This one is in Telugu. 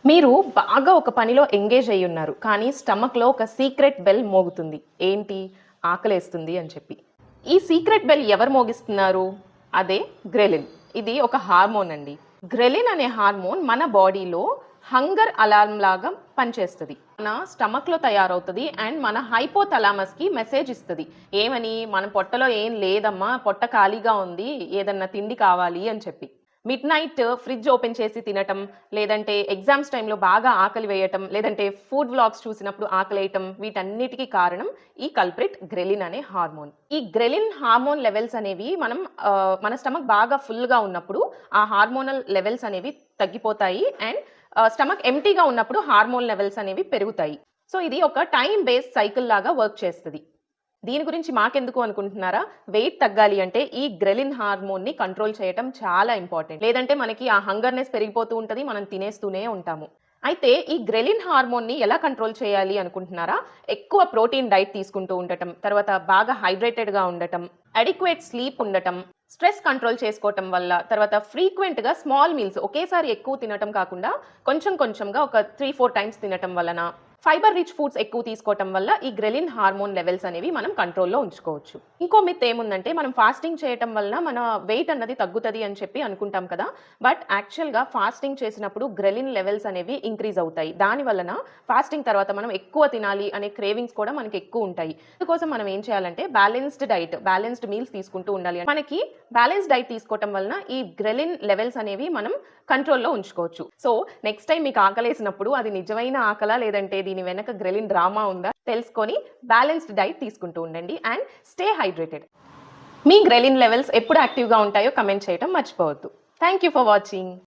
మీరు బాగా ఒక పనిలో ఎంగేజ్ అయ్యి ఉన్నారు. కానీ స్టమక్‌లో ఒక సీక్రెట్ బెల్ మోగుతుంది. ఏంటి? ఆకలేస్తుంది అని చెప్పి. ఈ సీక్రెట్ బెల్ ఎవరు మోగిస్తున్నారు? అదే గ్రెలిన్. ఇది ఒక హార్మోన్ అండి. గ్రెలిన్ అనే హార్మోన్ మన బాడీలో హంగర్ అలార్మ్ లాగా పనిచేస్తది. మన స్టమక్‌లో తయారవుతది అండ్ మన హైపోథలామస్‌కి మెసేజ్ ఇస్తది. ఏమని? మన పొట్టలో ఏం లేదమ్మా, పొట్ట ఖాళీగా ఉంది. ఏదన్నా తిండి కావాలి అని చెప్పి. మిడ్‌నైట్ ఫ్రిడ్జ్ ఓపెన్ చేసి తినటం, లేదంటే ఎగ్జామ్స్ టైమ్‌లో బాగా ఆకలి వేయటం, లేదంటే ఫుడ్ వ్లాగ్స్ చూసినప్పుడు ఆకలేయటం వీటన్నిటికి కారణం ఈ కల్ప్రిట్ గ్రెలిన్ అనే హార్మోన్. ఈ గ్రెలిన్ హార్మోన్ లెవెల్స్ అనేవి మన స్టమక్ బాగా ఫుల్‌గా ఉన్నప్పుడు ఆ హార్మోనల్ లెవెల్స్ అనేవి తగ్గిపోతాయి అండ్ స్టమక్ ఎంప్టీగా ఉన్నప్పుడు హార్మోన్ లెవెల్స్ అనేవి పెరుగుతాయి. సో, ఇది ఒక టైమ్ బేస్డ్ సైకిల్ లాగా వర్క్ చేస్తది. దీని గురించి మాకెందుకు అనుకుంటున్నారా? వెయిట్ తగ్గాలి అంటే ఈ గ్రెలిన్ హార్మోన్‌ని కంట్రోల్ చేయటం చాలా ఇంపార్టెంట్. లేదంటే మనకి ఆ హంగర్‌నెస్ పెరిగిపోతూ ఉంటది. మనం తినేస్తూనే ఉంటాము. అయితే ఈ గ్రెలిన్ హార్మోన్‌ని ఎలా కంట్రోల్ చేయాలి అనుకుంటున్నారా? ఎక్కువ ప్రోటీన్ డైట్ తీసుకుంటూ ఉండటం, తర్వాత బాగా హైడ్రేటెడ్‌గా ఉండటం, అడిక్వేట్ స్లీప్ ఉండటం, స్ట్రెస్ కంట్రోల్ చేసుకోవటం వల్ల, తర్వాత ఫ్రీక్వెంట్‌గా స్మాల్ మీల్స్ ఒకేసారి ఎక్కువ తినటం కాకుండా కొంచెం కొంచెంగా ఒక 3, 4 టైమ్స్ తినటం వలన, ఫైబర్ రిచ్ ఫుడ్స్ ఎక్కువ తీసుకోవటం వల్ల ఈ గ్రెలిన్ హార్మోన్ లెవెల్స్ అనేవి మనం కంట్రోల్‌లో ఉంచుకోవచ్చు. ఇంకో మిత్ ఏముందంటే మనం ఫాస్టింగ్ చేయటం వలన మన వెయిట్ అన్నది తగ్గుతది అని చెప్పి అనుకుంటాం కదా! బట్ యాక్చువల్‌గా ఫాస్టింగ్ చేసినప్పుడు గ్రెలిన్ లెవెల్స్ అనేవి ఇంక్రీజ్ అవుతాయి. దాని వలన ఫాస్టింగ్ తర్వాత మనం ఎక్కువ తినాలి అనే క్రేవింగ్స్ కూడా మనకి ఎక్కువ ఉంటాయి. అందుకోసం మనం ఏం చేయాలంటే బ్యాలెన్స్డ్ మీల్స్ తీసుకుంటూ ఉండాలి. మనకి బ్యాలెన్స్డ్ డైట్ తీసుకోవటం వలన ఈ గ్రెలిన్ లెవెల్స్ అనేవి మనం కంట్రోల్‌లో ఉంచుకోవచ్చు. సో, నెక్స్ట్ టైమ్ మీకు ఆకలేసినప్పుడు అది నిజమైన ఆకలా? లేదంటే దీని వెనక గ్రెలిన్ డ్రామా ఉందా? తెలుసుకొని బ్యాలెన్స్డ్ డైట్ తీసుకుంటూ ఉండండి and stay hydrated. Me ghrelin levels ఎప్పుడు యాక్టివ్‌గా ఉంటాయో కమెంట్ చేయటం మర్చిపోవద్దు. Thank you for watching.